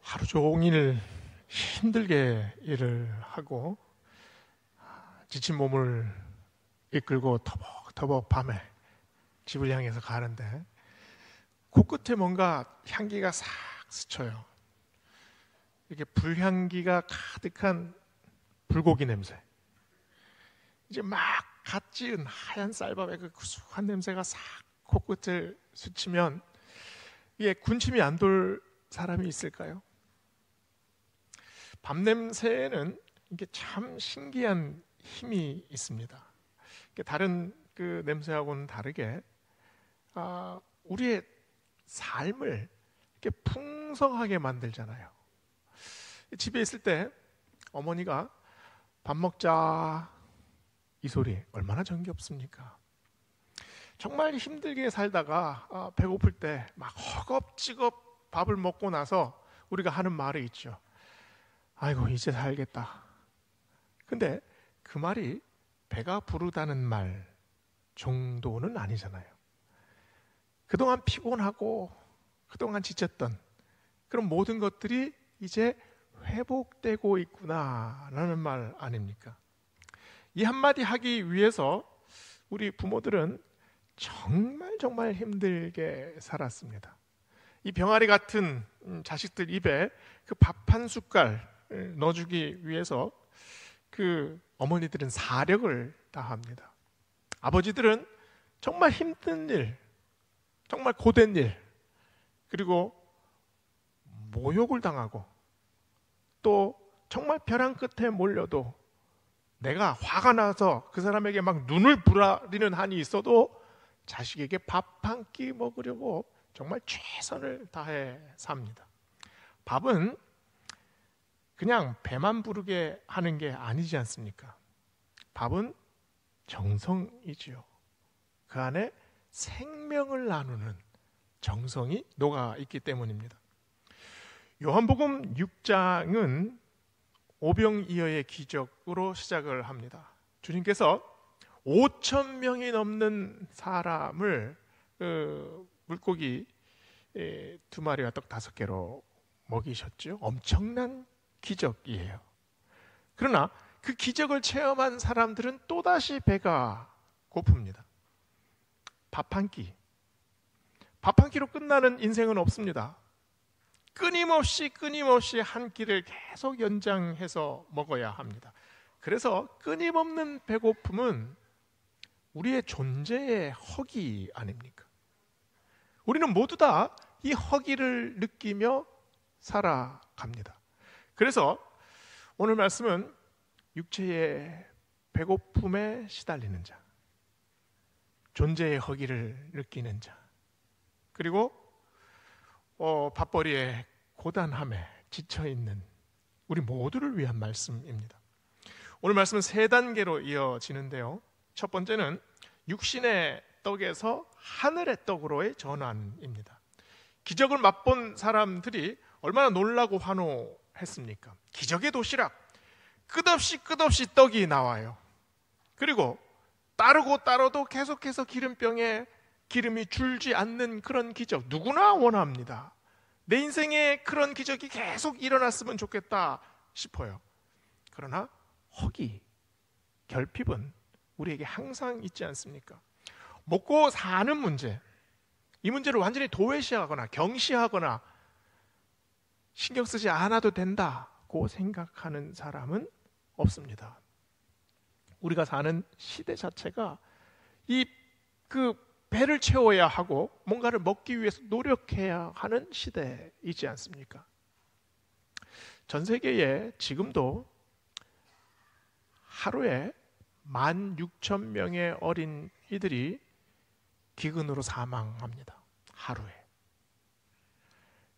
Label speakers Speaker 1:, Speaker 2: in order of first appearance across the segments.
Speaker 1: 하루 종일 힘들게 일을 하고 지친 몸을 이끌고 터벅터벅 밤에 집을 향해서 가는데 코끝에 뭔가 향기가 싹 스쳐요. 이렇게 불향기가 가득한 불고기 냄새. 이제 막 갓 지은 하얀 쌀밥의 그 구수한 냄새가 싹 코끝을 스치면 이게 군침이 안 돌 사람이 있을까요? 밤 냄새에는 이게 참 신기한 힘이 있습니다. 다른 그 냄새하고는 다르게 우리의 삶을 이렇게 풍성하게 만들잖아요. 집에 있을 때 어머니가 밥 먹자 이 소리 얼마나 정겹습니까? 정말 힘들게 살다가 배고플 때 막 허겁지겁 밥을 먹고 나서 우리가 하는 말이 있죠. 아이고 이제 살겠다. 근데 그 말이 배가 부르다는 말 정도는 아니잖아요. 그동안 피곤하고 그동안 지쳤던 그런 모든 것들이 이제 회복되고 있구나라는 말 아닙니까? 이 한마디 하기 위해서 우리 부모들은 정말 힘들게 살았습니다. 이 병아리 같은 자식들 입에 그 밥 한 숟갈 넣어주기 위해서 그 어머니들은 사력을 다합니다. 아버지들은 정말 힘든 일, 정말 고된 일, 그리고 모욕을 당하고 또 정말 벼랑 끝에 몰려도 내가 화가 나서 그 사람에게 막 눈을 부라리는 한이 있어도 자식에게 밥 한 끼 먹으려고 정말 최선을 다해 삽니다. 밥은 그냥 배만 부르게 하는 게 아니지 않습니까? 밥은 정성이지요. 그 안에 생명을 나누는 정성이 녹아 있기 때문입니다. 요한복음 6장은 오병이어의 기적으로 시작을 합니다. 주님께서 5,000명이 넘는 사람을 물고기 2마리와 떡 5개로 먹이셨죠. 엄청난 기적이에요. 그러나 그 기적을 체험한 사람들은 또다시 배가 고픕니다. 밥 한 끼. 밥 한 끼로 끝나는 인생은 없습니다. 끊임없이 한 끼를 계속 연장해서 먹어야 합니다. 그래서 끊임없는 배고픔은 우리의 존재의 허기 아닙니까? 우리는 모두 다 이 허기를 느끼며 살아갑니다. 그래서 오늘 말씀은 육체의 배고픔에 시달리는 자, 존재의 허기를 느끼는 자, 그리고 밥벌이의 고단함에 지쳐있는 우리 모두를 위한 말씀입니다. 오늘 말씀은 3단계로 이어지는데요. 첫 번째는 육신의 떡에서 하늘의 떡으로의 전환입니다. 기적을 맛본 사람들이 얼마나 놀라고 환호했습니까? 기적의 도시락, 끝없이 떡이 나와요. 그리고 따르도 계속해서 기름병에 기름이 줄지 않는 그런 기적, 누구나 원합니다. 내 인생에 그런 기적이 계속 일어났으면 좋겠다 싶어요. 그러나 허기, 결핍은 우리에게 항상 있지 않습니까? 먹고 사는 문제, 이 문제를 완전히 도외시하거나 경시하거나 신경 쓰지 않아도 된다고 생각하는 사람은 없습니다. 우리가 사는 시대 자체가 그 배를 채워야 하고 뭔가를 먹기 위해서 노력해야 하는 시대이지 않습니까? 전 세계에 지금도 하루에 16,000명의 어린이들이 기근으로 사망합니다. 하루에.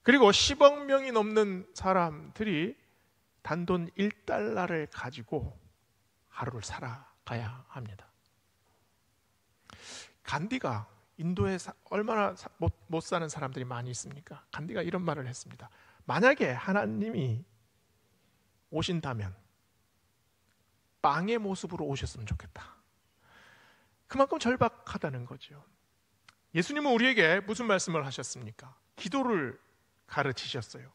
Speaker 1: 그리고 10억 명이 넘는 사람들이 단돈 1달러를 가지고 하루를 살아가야 합니다. 간디가 인도에 얼마나 못 사는 사람들이 많이 있습니까? 간디가 이런 말을 했습니다. 만약에 하나님이 오신다면 빵의 모습으로 오셨으면 좋겠다. 그만큼 절박하다는 거죠. 예수님은 우리에게 무슨 말씀을 하셨습니까? 기도를 가르치셨어요.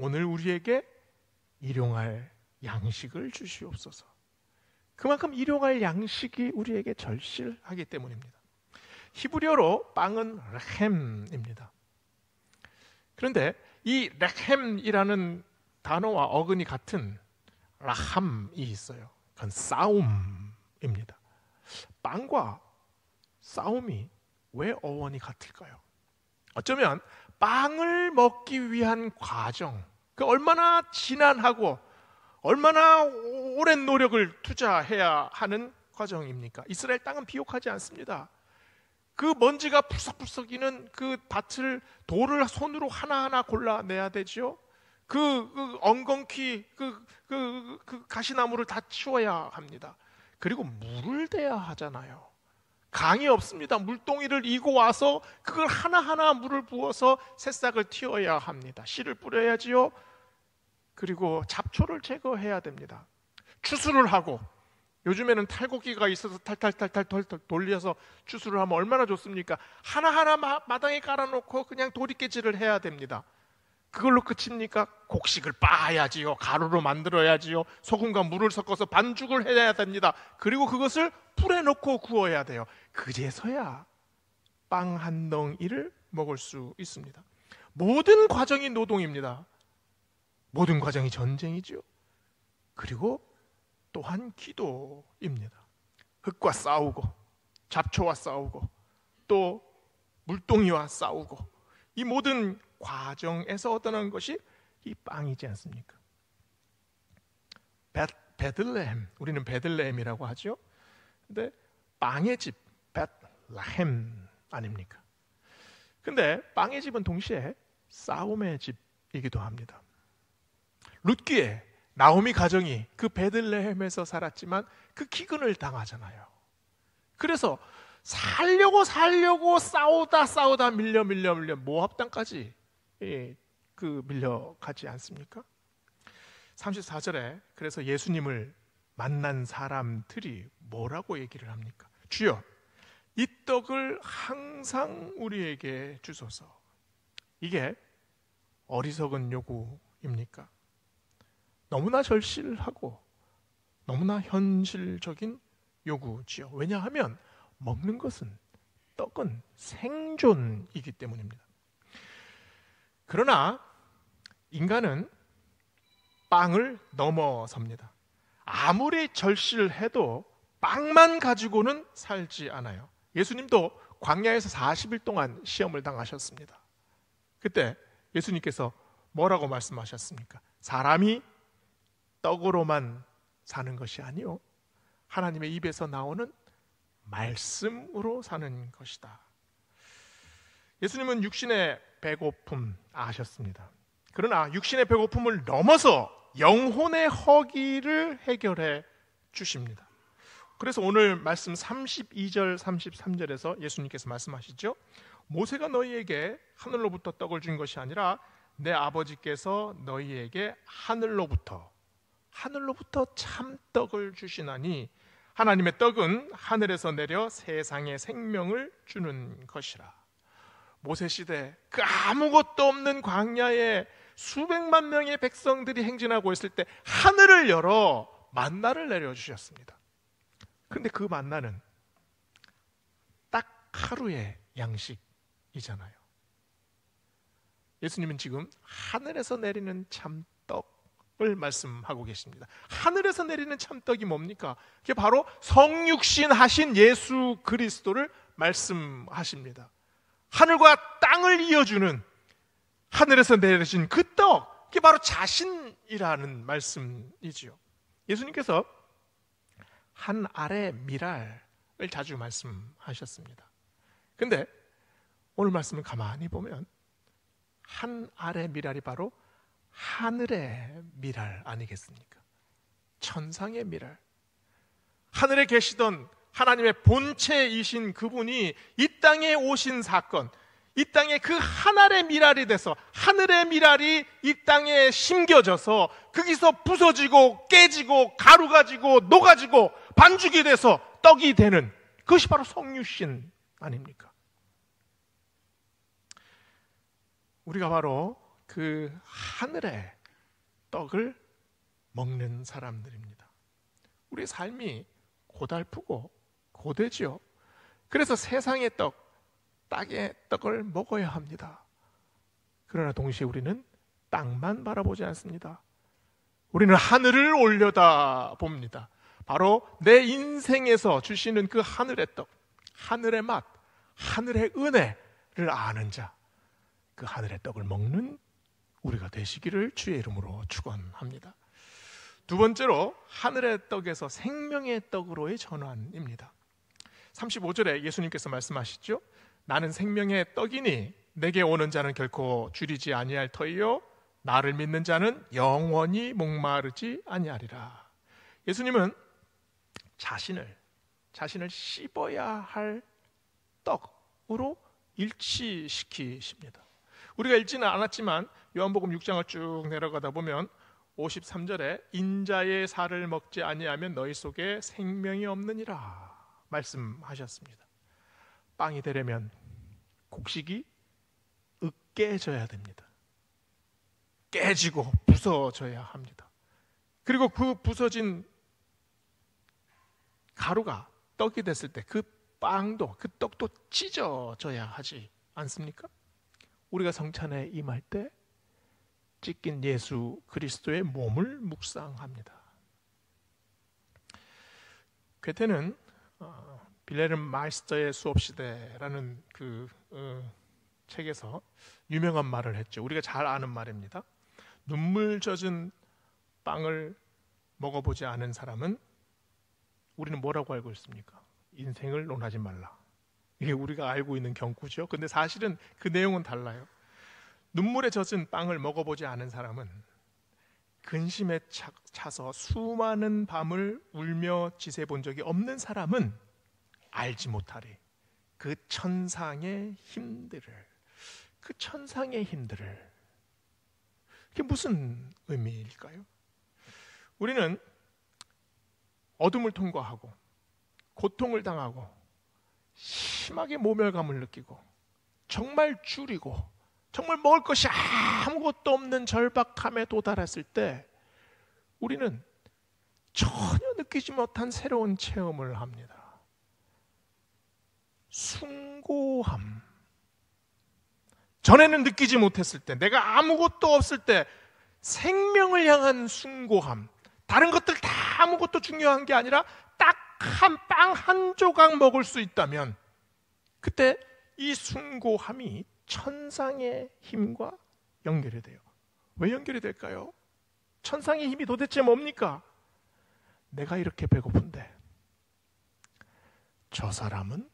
Speaker 1: 오늘 우리에게 일용할 양식을 주시옵소서. 그만큼 일용할 양식이 우리에게 절실하기 때문입니다. 히브리어로 빵은 레헴입니다. 그런데 이 레헴이라는 단어와 어근이 같은 라함이 있어요. 그건 싸움입니다. 빵과 싸움이 왜 어원이 같을까요? 어쩌면 빵을 먹기 위한 과정, 그 얼마나 지난하고 얼마나 오랜 노력을 투자해야 하는 과정입니까? 이스라엘 땅은 비옥하지 않습니다. 그 먼지가 풀썩풀썩이는 그 밭을 돌을 손으로 하나하나 골라내야 되죠. 그 엉겅퀴 그 가시나무를 다 치워야 합니다. 그리고 물을 대야 하잖아요. 강이 없습니다. 물동이를 이고 와서 그걸 하나하나 물을 부어서 새싹을 틔워야 합니다. 씨를 뿌려야지요. 그리고 잡초를 제거해야 됩니다. 추수를 하고, 요즘에는 탈곡기가 있어서 탈탈 돌려서 추수를 하면 얼마나 좋습니까? 하나하나 마당에 깔아놓고 그냥 도리깨질을 해야 됩니다. 그걸로 끝입니까? 곡식을 빻아야지요. 가루로 만들어야지요. 소금과 물을 섞어서 반죽을 해야 됩니다. 그리고 그것을 불에 넣고 구워야 돼요. 그제서야 빵 한 덩이를 먹을 수 있습니다. 모든 과정이 노동입니다. 모든 과정이 전쟁이죠. 그리고 또한 기도입니다. 흙과 싸우고, 잡초와 싸우고, 또 물동이와 싸우고, 이 모든 과정에서 얻어낸 것이 이 빵이지 않습니까? 베들레헴, 우리는 베들레헴이라고 하죠. 근데 빵의 집, 베틀레헴 아닙니까? 근데 빵의 집은 동시에 싸움의 집이기도 합니다. 룻기에 나오미 가정이 그 베들레헴에서 살았지만 그 기근을 당하잖아요. 그래서 살려고 싸우다 밀려 모압 땅까지 밀려가지 않습니까? 34절에 그래서 예수님을 만난 사람들이 뭐라고 얘기를 합니까? 주여, 이 떡을 항상 우리에게 주소서. 이게 어리석은 요구입니까? 너무나 절실하고 너무나 현실적인 요구지요. 왜냐하면 먹는 것은, 떡은 생존이기 때문입니다. 그러나 인간은 빵을 넘어섭니다. 아무리 절실해도 빵만 가지고는 살지 않아요. 예수님도 광야에서 40일 동안 시험을 당하셨습니다. 그때 예수님께서 뭐라고 말씀하셨습니까? 사람이 떡으로만 사는 것이 아니요, 하나님의 입에서 나오는 말씀으로 사는 것이다. 예수님은 육신의 배고픔 아셨습니다. 그러나 육신의 배고픔을 넘어서 영혼의 허기를 해결해 주십니다. 그래서 오늘 말씀 32절 33절에서 예수님께서 말씀하시죠. 모세가 너희에게 하늘로부터 떡을 준 것이 아니라 내 아버지께서 너희에게 하늘로부터 참떡을 주시나니 하나님의 떡은 하늘에서 내려 세상에 생명을 주는 것이라. 모세시대 그 아무것도 없는 광야에 수백만 명의 백성들이 행진하고 있을 때 하늘을 열어 만나를 내려주셨습니다. 그런데 그 만나는 딱 하루의 양식이잖아요. 예수님은 지금 하늘에서 내리는 참떡을 말씀하고 계십니다. 하늘에서 내리는 참떡이 뭡니까? 그게 바로 성육신 하신 예수 그리스도를 말씀하십니다. 하늘과 땅을 이어주는 하늘에서 내려진 그 떡, 그게 바로 자신이라는 말씀이지요. 예수님께서 한 알의 미랄을 자주 말씀하셨습니다. 근데 오늘 말씀을 가만히 보면 한 알의 미랄이 바로 하늘의 미랄 아니겠습니까? 천상의 미랄. 하늘에 계시던 하나님의 본체이신 그분이 이 땅에 오신 사건, 이 땅에 그 한 알의 미랄이 돼서, 하늘의 미랄이 이 땅에 심겨져서 거기서 부서지고 깨지고 가루가 지고 녹아지고 반죽이 돼서 떡이 되는, 그것이 바로 성육신 아닙니까? 우리가 바로 그 하늘의 떡을 먹는 사람들입니다. 우리의 삶이 고달프고 고되지요. 그래서 세상의 떡, 땅의 떡을 먹어야 합니다. 그러나 동시에 우리는 땅만 바라보지 않습니다. 우리는 하늘을 올려다 봅니다. 바로 내 인생에서 주시는 그 하늘의 떡, 하늘의 맛, 하늘의 은혜를 아는 자, 그 하늘의 떡을 먹는 우리가 되시기를 주의 이름으로 축원합니다. 두 번째로 하늘의 떡에서 생명의 떡으로의 전환입니다. 35절에 예수님께서 말씀하시죠. 나는 생명의 떡이니 내게 오는 자는 결코 줄이지 아니할 터이요 나를 믿는 자는 영원히 목마르지 아니하리라. 예수님은 자신을 씹어야 할 떡으로 일치시키십니다. 우리가 읽지는 않았지만 요한복음 6장을 쭉 내려가다 보면 53절에 인자의 살을 먹지 아니하면 너희 속에 생명이 없느니라 말씀하셨습니다. 빵이 되려면 곡식이 으깨져야 됩니다. 깨지고 부서져야 합니다. 그리고 그 부서진 가루가 떡이 됐을 때 그 빵도 그 떡도 찢어져야 하지 않습니까? 우리가 성찬에 임할 때 찢긴 예수 그리스도의 몸을 묵상합니다. 괴테는 빌레름 마이스터의 수업시대라는 그 책에서 유명한 말을 했죠. 우리가 잘 아는 말입니다. 눈물 젖은 빵을 먹어보지 않은 사람은 우리는 뭐라고 알고 있습니까? 인생을 논하지 말라. 이게 우리가 알고 있는 경구죠. 근데 사실은 그 내용은 달라요. 눈물에 젖은 빵을 먹어보지 않은 사람은 근심에 차서 수많은 밤을 울며 지새본 적이 없는 사람은 알지 못하리. 그 천상의 힘들을. 그게 무슨 의미일까요? 우리는 어둠을 통과하고 고통을 당하고 심하게 모멸감을 느끼고 정말 줄이고 정말 먹을 것이 아무것도 없는 절박함에 도달했을 때 우리는 전혀 느끼지 못한 새로운 체험을 합니다. 숭고함. 전에는 느끼지 못했을 때, 내가 아무것도 없을 때 생명을 향한 숭고함. 다른 것들 다 아무것도 중요한 게 아니라 딱 한 빵 한 조각 먹을 수 있다면 그때 이 숭고함이 천상의 힘과 연결이 돼요. 왜 연결이 될까요? 천상의 힘이 도대체 뭡니까? 내가 이렇게 배고픈데 저 사람은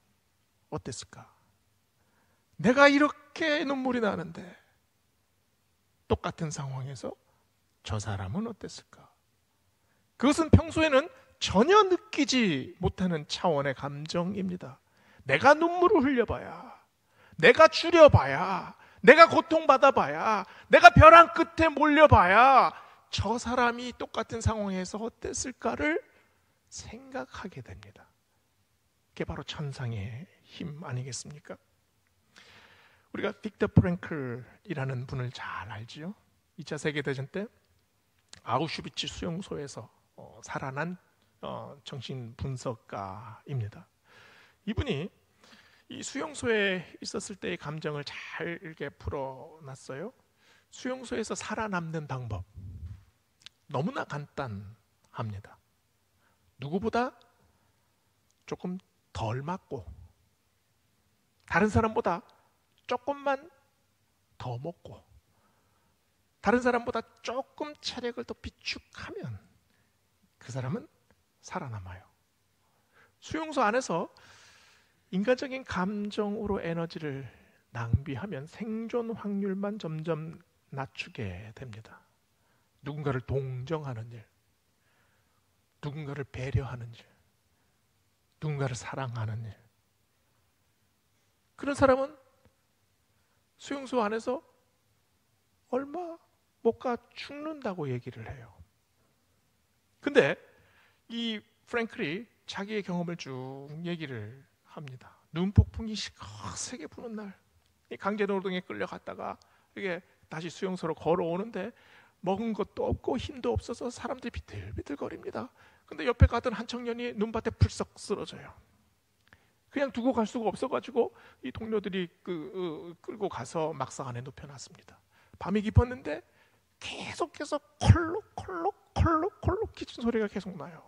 Speaker 1: 어땠을까? 내가 이렇게 눈물이 나는데 똑같은 상황에서 저 사람은 어땠을까? 그것은 평소에는 전혀 느끼지 못하는 차원의 감정입니다. 내가 눈물을 흘려봐야, 내가 줄여봐야, 내가 고통받아봐야, 내가 벼랑 끝에 몰려봐야 저 사람이 똑같은 상황에서 어땠을까를 생각하게 됩니다. 그게 바로 천상의 힘 아니겠습니까? 우리가 빅터 프랭클이라는 분을 잘 알지요. 2차 세계대전 때 아우슈비츠 수용소에서 살아난 정신분석가입니다. 이분이 이 수용소에 있었을 때의 감정을 잘 이렇게 풀어놨어요. 수용소에서 살아남는 방법 너무나 간단합니다. 누구보다 조금 덜 맞고 다른 사람보다 조금만 더 먹고 다른 사람보다 조금 체력을 더 비축하면 그 사람은 살아남아요. 수용소 안에서 인간적인 감정으로 에너지를 낭비하면 생존 확률만 점점 낮추게 됩니다. 누군가를 동정하는 일, 누군가를 배려하는 일, 누군가를 사랑하는 일. 그런 사람은 수용소 안에서 얼마 못 가 죽는다고 얘기를 해요. 근데 이 프랭클이 자기의 경험을 쭉 얘기를 합니다. 눈폭풍이 거세게 부는 날, 강제노동에 끌려갔다가 이게 다시 수용소로 걸어오는데 먹은 것도 없고 힘도 없어서 사람들이 비틀비틀거립니다. 근데 옆에 가던 한 청년이 눈밭에 풀썩 쓰러져요. 그냥 두고 갈 수가 없어가지고 이 동료들이 끌고 가서 막상 안에 눕혀놨습니다. 밤이 깊었는데 계속해서 콜록콜록 기침 소리가 계속 나요.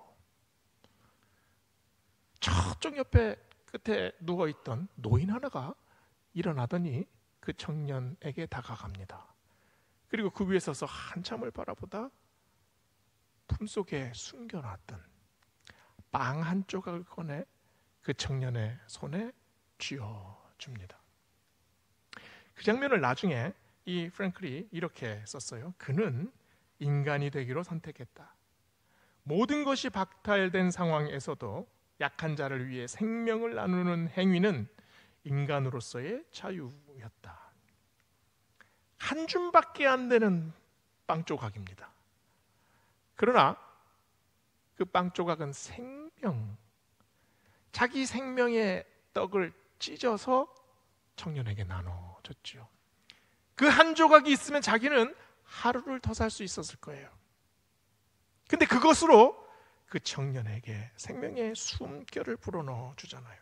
Speaker 1: 저쪽 옆에 끝에 누워있던 노인 하나가 일어나더니 그 청년에게 다가갑니다. 그리고 그 위에 서서 한참을 바라보다 품속에 숨겨놨던 빵 한 조각을 꺼내 그 청년의 손에 쥐어줍니다. 그 장면을 나중에 이 프랭클이 이렇게 썼어요. 그는 인간이 되기로 선택했다. 모든 것이 박탈된 상황에서도 약한 자를 위해 생명을 나누는 행위는 인간으로서의 자유였다. 한 줌밖에 안 되는 빵 조각입니다. 그러나 그 빵 조각은 자기 생명의 떡을 찢어서 청년에게 나눠줬죠. 그 한 조각이 있으면 자기는 하루를 더 살 수 있었을 거예요. 근데 그것으로 그 청년에게 생명의 숨결을 불어넣어 주잖아요.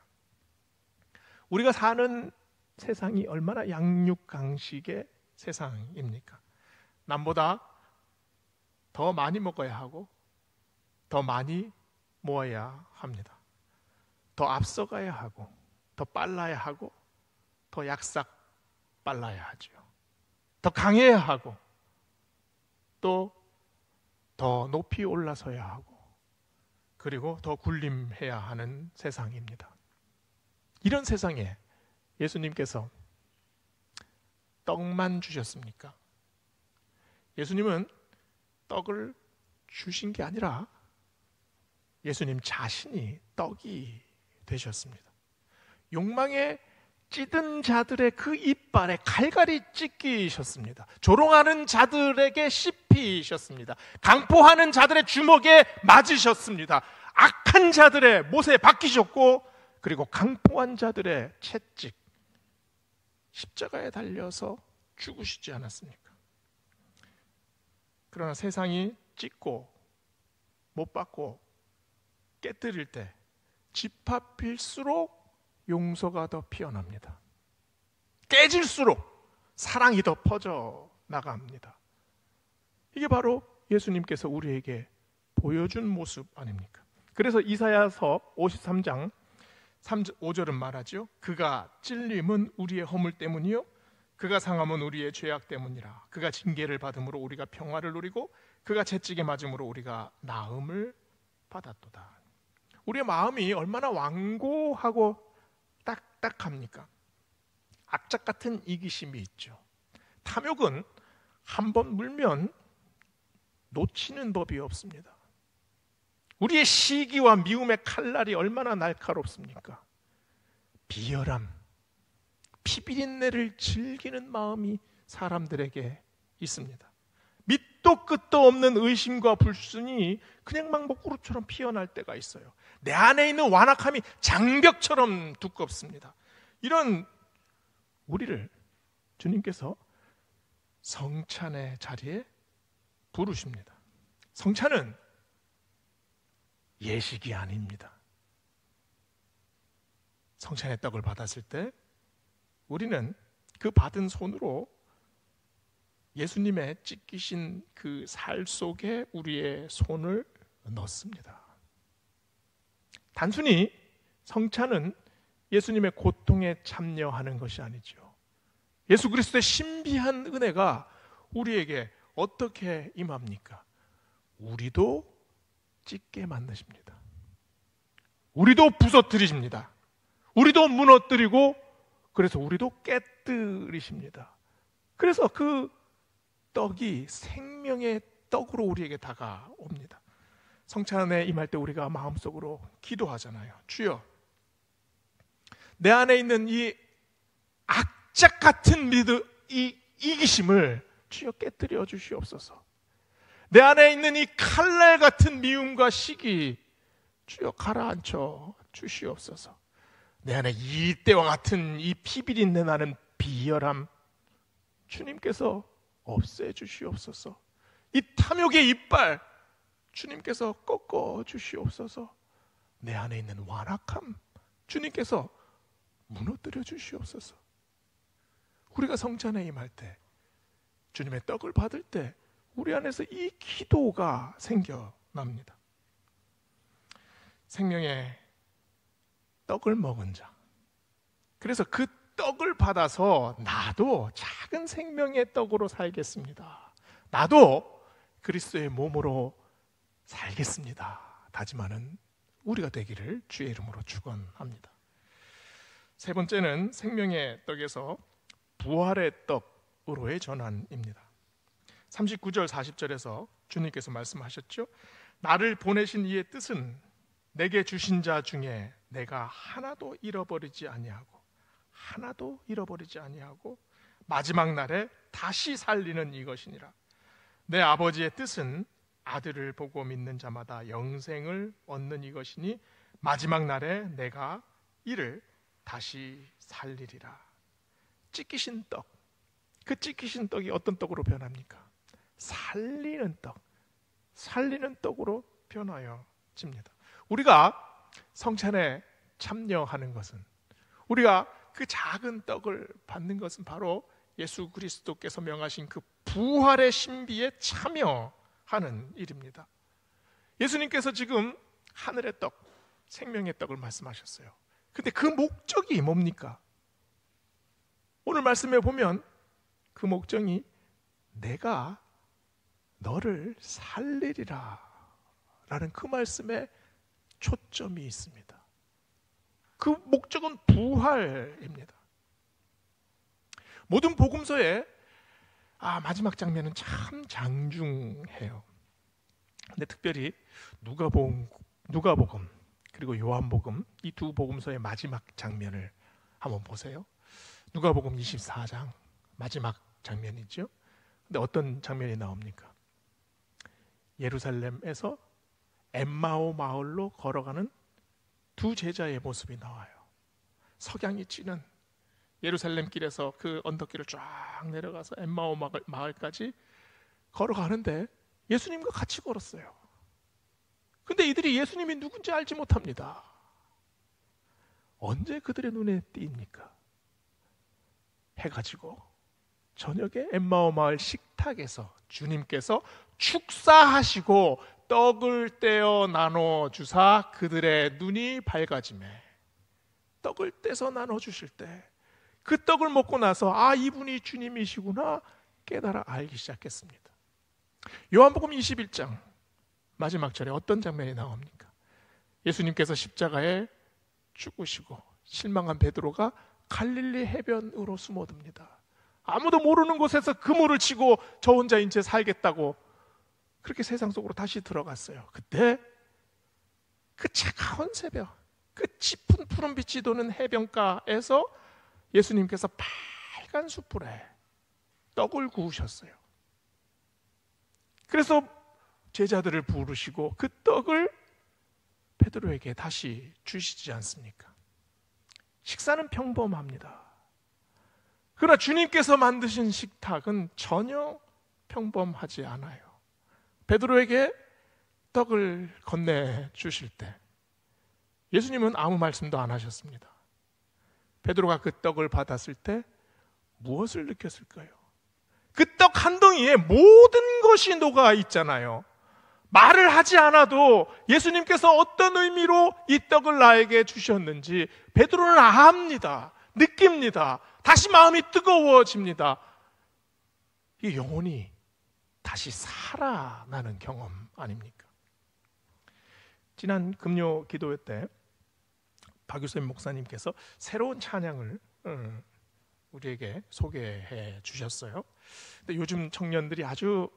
Speaker 1: 우리가 사는 세상이 얼마나 양육강식의 세상입니까? 남보다 더 많이 먹어야 하고 더 많이 모아야 합니다. 더 앞서가야 하고 더 빨라야 하고 더 약삭 빨라야 하죠. 더 강해야 하고 또 더 높이 올라서야 하고 그리고 더 군림해야 하는 세상입니다. 이런 세상에 예수님께서 떡만 주셨습니까? 예수님은 떡을 주신 게 아니라 예수님 자신이 떡이 되셨습니다. 욕망에 찌든 자들의 그 이빨에 갈갈이 찢기셨습니다. 조롱하는 자들에게 씹히셨습니다. 강포하는 자들의 주먹에 맞으셨습니다. 악한 자들의 못에 박히셨고 그리고 강포한 자들의 채찍 십자가에 달려서 죽으시지 않았습니까? 그러나 세상이 찢고 못 박고 깨뜨릴 때 집합일수록 용서가 더 피어납니다. 깨질수록 사랑이 더 퍼져 나갑니다. 이게 바로 예수님께서 우리에게 보여준 모습 아닙니까? 그래서 이사야서 53장 5절은 말하죠. 그가 찔림은 우리의 허물 때문이요 그가 상함은 우리의 죄악 때문이라. 그가 징계를 받음으로 우리가 평화를 누리고 그가 채찍에 맞음으로 우리가 나음을 받았도다. 우리의 마음이 얼마나 완고하고 딱딱합니까? 악착 같은 이기심이 있죠. 탐욕은 한번 물면 놓치는 법이 없습니다. 우리의 시기와 미움의 칼날이 얼마나 날카롭습니까? 비열함, 피비린내를 즐기는 마음이 사람들에게 있습니다. 밑도 끝도 없는 의심과 불순이 그냥 막 먹구름처럼 피어날 때가 있어요. 내 안에 있는 완악함이 장벽처럼 두껍습니다. 이런 우리를 주님께서 성찬의 자리에 부르십니다. 성찬은 예식이 아닙니다. 성찬의 떡을 받았을 때 우리는 그 받은 손으로 예수님의 찢기신 그 살 속에 우리의 손을 넣습니다. 단순히 성찬은 예수님의 고통에 참여하는 것이 아니죠. 예수 그리스도의 신비한 은혜가 우리에게 어떻게 임합니까? 우리도 찢게 만드십니다. 우리도 부서뜨리십니다. 우리도 무너뜨리고 그래서 우리도 깨뜨리십니다. 그래서 그 떡이 생명의 떡으로 우리에게 다가옵니다. 성찬에 임할 때 우리가 마음속으로 기도하잖아요. 주여, 내 안에 있는 이 악착 같은 이기심을 주여 깨뜨려 주시옵소서. 내 안에 있는 이 칼날 같은 미움과 시기 주여 가라앉혀 주시옵소서. 내 안에 이때와 같은 이 피비린내 나는 비열함 주님께서 없애주시옵소서. 이 탐욕의 이빨 주님께서 꺾어 주시옵소서. 내 안에 있는 완악함 주님께서 무너뜨려 주시옵소서. 우리가 성찬에 임할 때, 주님의 떡을 받을 때 우리 안에서 이 기도가 생겨납니다. 생명의 떡을 먹은 자, 그래서 그 떡을 받아서 나도 작은 생명의 떡으로 살겠습니다, 나도 그리스도의 몸으로 살겠습니다 다짐하는 우리가 되기를 주의 이름으로 축원합니다. 세 번째는 생명의 떡에서 부활의 떡으로의 전환입니다. 39절 40절에서 주님께서 말씀하셨죠. 나를 보내신 이의 뜻은 내게 주신 자 중에 내가 하나도 잃어버리지 아니하고 마지막 날에 다시 살리는 이것이니라. 내 아버지의 뜻은 아들을 보고 믿는 자마다 영생을 얻는 이것이니 마지막 날에 내가 이를 다시 살리리라. 찢기신 떡, 그 찢기신 떡이 어떤 떡으로 변합니까? 살리는 떡으로 변하여집니다. 우리가 성찬에 참여하는 것은, 우리가 그 작은 떡을 받는 것은 바로 예수 그리스도께서 명하신 그 부활의 신비에 참여하는 일입니다. 예수님께서 지금 하늘의 떡, 생명의 떡을 말씀하셨어요. 근데 그 목적이 뭡니까? 오늘 말씀에 보면 그 목적이 내가 너를 살리리라 라는 그 말씀에 초점이 있습니다. 그 목적은 부활입니다. 모든 복음서에 마지막 장면은 참 장중해요. 근데 특별히 누가복음 그리고 요한복음, 이 두 복음서의 마지막 장면을 한번 보세요. 누가복음 24장 마지막 장면이죠. 근데 어떤 장면이 나옵니까? 예루살렘에서 엠마오 마을로 걸어가는 두 제자의 모습이 나와요. 석양이 찌는 예루살렘 길에서 그 언덕길을 쫙 내려가서 엠마오 마을까지 걸어가는데 예수님과 같이 걸었어요. 근데 이들이 예수님이 누군지 알지 못합니다. 언제 그들의 눈에 띄입니까? 해가 지고 저녁에 엠마오 마을 식탁에서 주님께서 축사하시고 떡을 떼어 나눠 주사 그들의 눈이 밝아지매, 떡을 떼서 나눠 주실 때 그 떡을 먹고 나서 이분이 주님이시구나 깨달아 알기 시작했습니다. 요한복음 21장 마지막 절에 어떤 장면이 나옵니까? 예수님께서 십자가에 죽으시고 실망한 베드로가 갈릴리 해변으로 숨어듭니다. 아무도 모르는 곳에서 그물을 치고 저 혼자 이제 살겠다고 그렇게 세상 속으로 다시 들어갔어요. 그때 그 차가운 새벽, 그 짙은 푸른빛이 도는 해변가에서 예수님께서 빨간 숯불에 떡을 구우셨어요. 그래서 제자들을 부르시고 그 떡을 베드로에게 다시 주시지 않습니까? 식사는 평범합니다. 그러나 주님께서 만드신 식탁은 전혀 평범하지 않아요. 베드로에게 떡을 건네 주실 때 예수님은 아무 말씀도 안 하셨습니다. 베드로가 그 떡을 받았을 때 무엇을 느꼈을까요? 그 떡 한 덩이에 모든 것이 녹아 있잖아요. 말을 하지 않아도 예수님께서 어떤 의미로 이 떡을 나에게 주셨는지 베드로는 압니다. 느낍니다. 다시 마음이 뜨거워집니다. 이 영혼이 다시 살아나는 경험 아닙니까? 지난 금요 기도회 때 박유선 목사님께서 새로운 찬양을 우리에게 소개해 주셨어요. 근데 요즘 청년들이 아주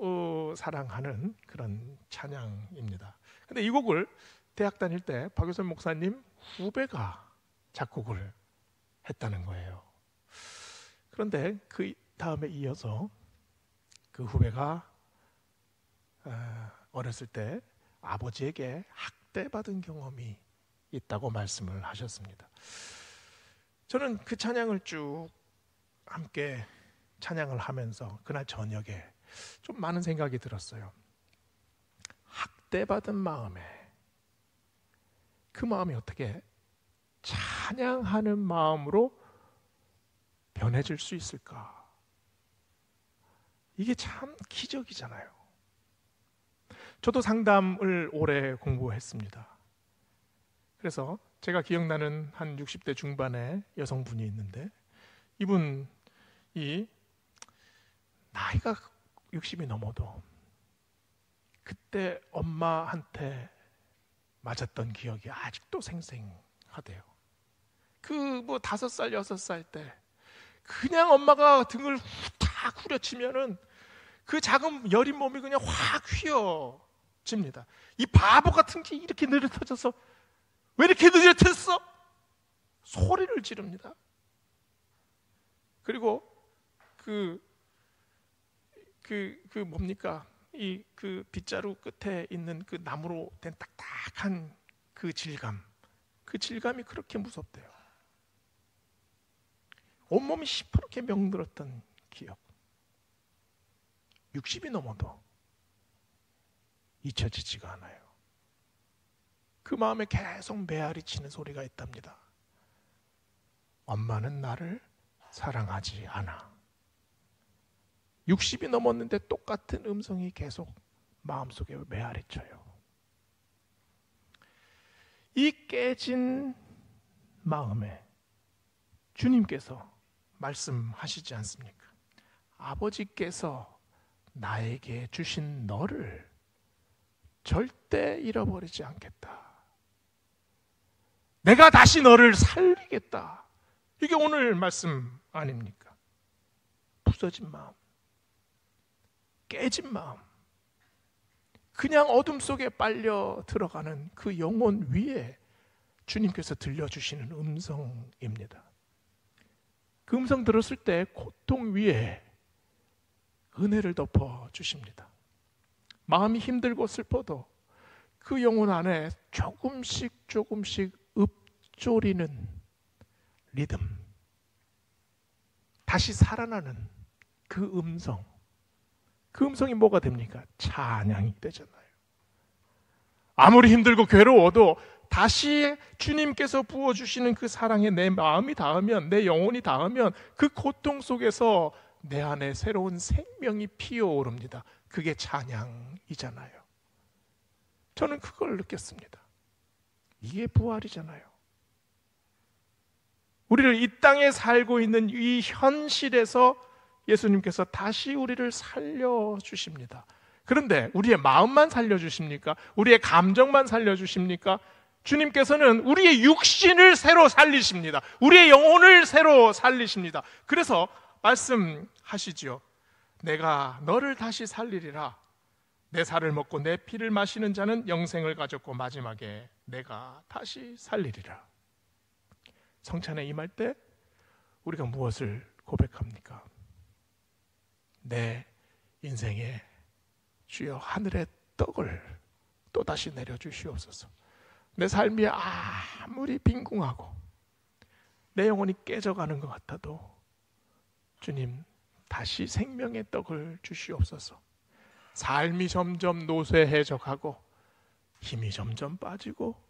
Speaker 1: 사랑하는 그런 찬양입니다. 근데 이 곡을 대학 다닐 때 박유선 목사님 후배가 작곡을 했다는 거예요. 그런데 그 다음에 이어서 그 후배가 어렸을 때 아버지에게 학대받은 경험이 있다고 말씀을 하셨습니다. 저는 그 찬양을 쭉 함께 찬양을 하면서 그날 저녁에 좀 많은 생각이 들었어요. 학대받은 마음에 그 마음이 어떻게 찬양하는 마음으로 변해질 수 있을까? 이게 참 기적이잖아요. 저도 상담을 오래 공부했습니다. 그래서 제가 기억나는 한 60대 중반의 여성분이 있는데, 이분이 나이가 60이 넘어도 그때 엄마한테 맞았던 기억이 아직도 생생하대요. 그 5살, 6살 때 그냥 엄마가 등을 후딱 후려치면은 그 작은 여린 몸이 그냥 확 휘어집니다. 이 바보 같은 게 이렇게 느릿해져서 왜 이렇게 느릿했어? 소리를 지릅니다. 그리고 뭡니까? 그 빗자루 끝에 있는 그 나무로 된 딱딱한 그 질감이 그렇게 무섭대요. 온몸이 시퍼렇게 명들었던 기억. 60이 넘어도 잊혀지지가 않아요. 그 마음에 계속 메아리 치는 소리가 있답니다. 엄마는 나를 사랑하지 않아. 60이 넘었는데 똑같은 음성이 계속 마음속에 메아리 쳐요. 이 깨진 마음에 주님께서 말씀하시지 않습니까? 아버지께서 나에게 주신 너를 절대 잃어버리지 않겠다. 내가 다시 너를 살리겠다. 이게 오늘 말씀 아닙니까? 부서진 마음, 깨진 마음, 그냥 어둠 속에 빨려 들어가는 그 영혼 위에 주님께서 들려주시는 음성입니다. 그 음성 들었을 때 고통 위에 은혜를 덮어주십니다. 마음이 힘들고 슬퍼도 그 영혼 안에 조금씩 읊조리는 리듬, 다시 살아나는 그 음성이 뭐가 됩니까? 찬양이 되잖아요. 아무리 힘들고 괴로워도 다시 주님께서 부어주시는 그 사랑에 내 마음이 닿으면, 내 영혼이 닿으면 그 고통 속에서 내 안에 새로운 생명이 피어오릅니다. 그게 찬양이잖아요. 저는 그걸 느꼈습니다. 이게 부활이잖아요. 우리를 이 땅에 살고 있는 이 현실에서 예수님께서 다시 우리를 살려주십니다. 그런데 우리의 마음만 살려주십니까? 우리의 감정만 살려주십니까? 주님께서는 우리의 육신을 새로 살리십니다. 우리의 영혼을 새로 살리십니다. 그래서 말씀하시죠. 내가 너를 다시 살리리라. 내 살을 먹고 내 피를 마시는 자는 영생을 가졌고 마지막에 내가 다시 살리리라. 성찬에 임할 때 우리가 무엇을 고백합니까? 내 인생에 주여 하늘의 떡을 또다시 내려주시옵소서. 내 삶이 아무리 빈궁하고 내 영혼이 깨져가는 것 같아도 주님 다시 생명의 떡을 주시옵소서. 삶이 점점 노쇠해져가고 힘이 점점 빠지고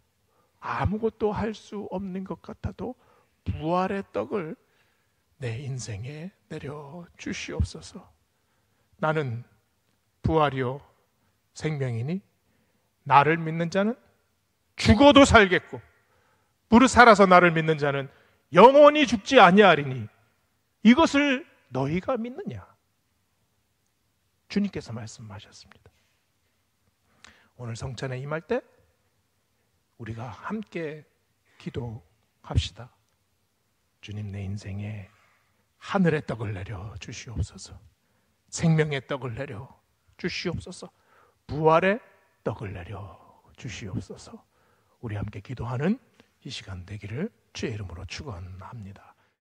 Speaker 1: 아무것도 할 수 없는 것 같아도 부활의 떡을 내 인생에 내려주시옵소서. 나는 부활이요 생명이니 나를 믿는 자는 죽어도 살겠고 무릇 살아서 나를 믿는 자는 영원히 죽지 아니하리니 이것을 너희가 믿느냐? 주님께서 말씀하셨습니다. 오늘 성찬에 임할 때 우리가 함께 기도합시다. 주님, 내 인생에 하늘의 떡을 내려 주시옵소서. 생명의 떡을 내려 주시옵소서. 부활의 떡을 내려 주시옵소서. 우리 함께 기도하는 이 시간 되기를 주의 이름으로 축원합니다.